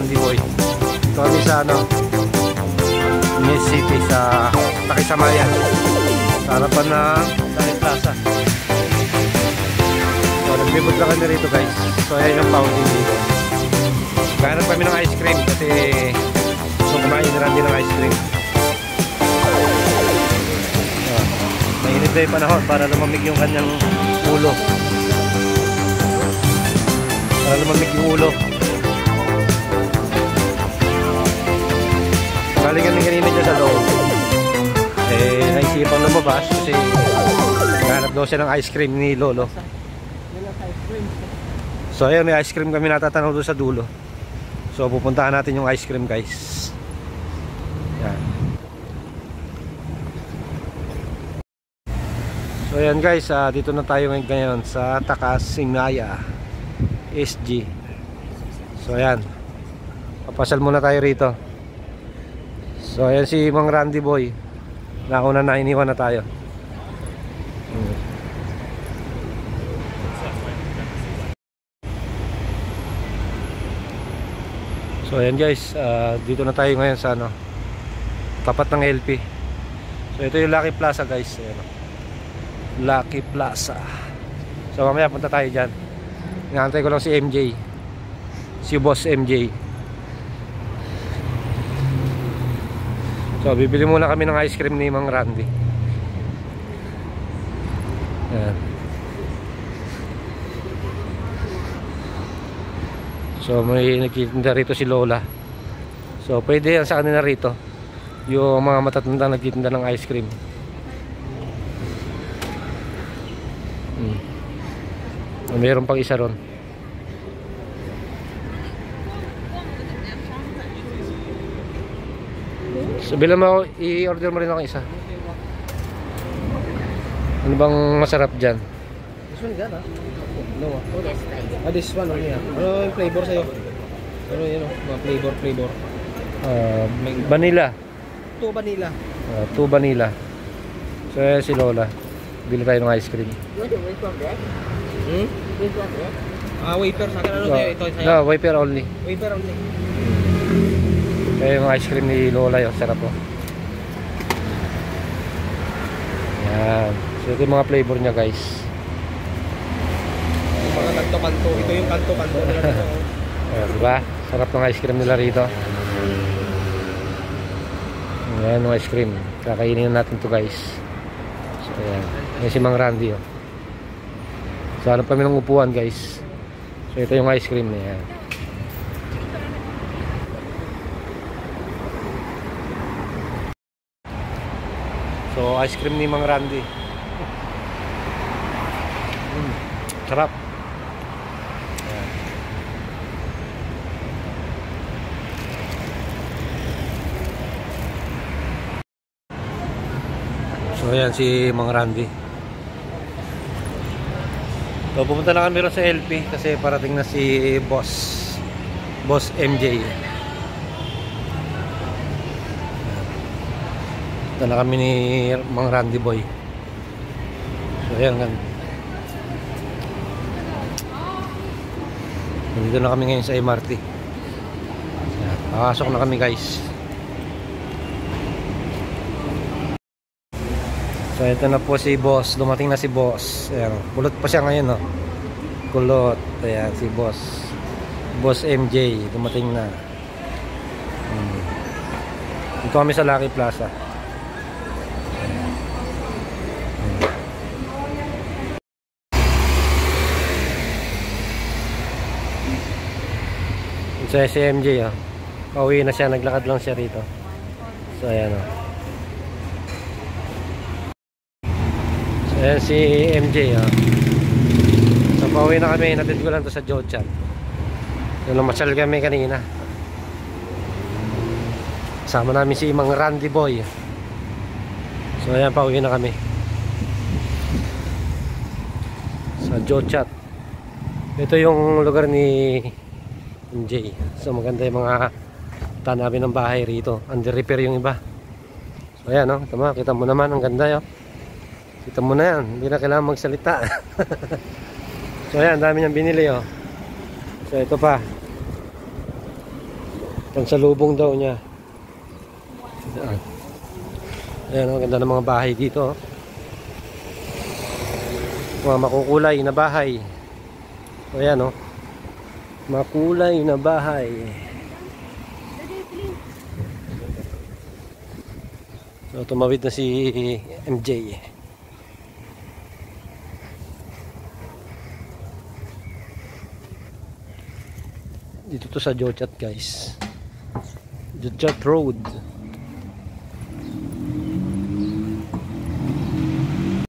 Randy Boy. Ito kami sa Miss City sa Takisamayan, sa harapan ng Lucky Plaza. So nagbibot lang kami rito guys. So ayan yung fountain dito. Kahanap kami ng ice cream kasi gusto kumain ni Randy ng ice cream. Mainit na yung panahon para lumamig yung kanyang ulo. Para lumamig yung ulo. Galing kami kanina dyan sa loob. Naisipang lumabas kasi hanap daw siya ng ice cream ni Lolo. So ayun, may ice cream kami natatanaw doon sa dulo. So pupuntahan natin yung ice cream guys. Yan. So ayan guys, dito na tayo ngayon sa Takisamayan SG. So ayan, papasal muna tayo rito. So ayan si Mang Randy Boy. Nauna na, iniwan na tayo. So ayan guys, dito na tayo ngayon sa tapat ng LP. So ito yung Lucky Plaza guys. Ayan, Lucky Plaza. So mamaya punta tayo dyan. Inaantay ko lang si MJ, si Boss MJ. So bibili muna kami ng ice cream ni Mang Randy. Ayan. So may nagtitinda rito si Lola. So pwede yan sa kanila rito, yung mga matatandang nagtitinda ng ice cream. Mayroon pang isa ron. So bilang mo, i-order mo rin ako isa. Ano bang masarap dyan? This one gana? No. This one only. Ano yung flavor sa'yo? Ano yun? Mga flavor. Vanilla. 2 vanilla. 2 vanilla. So si Lola, bili tayo ng ice cream. Wafer sa akin. Ano sa'yo? Ito sa'yo? No, wafer only. Wafer only. Kaya yung ice cream ni Lola, yung sarap po. Yan. So ito yung mga flavor niya guys. Yung mga kanto-kanto. Ito yung kanto-kanto nila dito. Diba? Sarap ng ice cream nila rito. Yan yung ice cream. Kakainin natin to guys. So yan. Yan si Mang Randy. So hanap kami ng upuan guys. So ito yung ice cream niya. So ice cream ni Mang Randy. Sarap. Ayan. So ayan si Mang Randy. So pupunta na kami rin sa LP kasi parating na si Boss MJ. Ito na kami ni Mang Randy Boy. So ayan, nandito na kami ngayon sa MRT. Pakasok na kami guys. So ito na po si Boss. Dumating na si Boss. Ayan, kulot pa siya ngayon, no? Kulot. Ayan si Boss MJ. Dumating na. Dito kami sa Lucky Plaza. So si MJ, pauwi na siya, naglakad lang siya rito. So ayan, so ayan si MJ, so pauwi na kami, natid ko lang to sa Jochan. So namasyal kami kanina, kasama namin si Mang Randy Boy. So ayan, pauwi na kami sa Jochan. Ito yung lugar ni MJ. So maganda yung mga tanawin ng bahay rito. Under repair yung iba. So ayan, no? Tama, kita mo naman, ang ganda yun. Kita mo na yan, hindi na kailangan magsalita. So ayan, dami niyang binili, oh. So ito pa. Pansalubong daw niya. Ayan. Ayan, ang ganda ng mga bahay dito. Mga makukulay na bahay. Ayan, oh. Makulay na bahay. So, tumawid na si MJ. Dito to sa Jochat, guys. Jochat Road.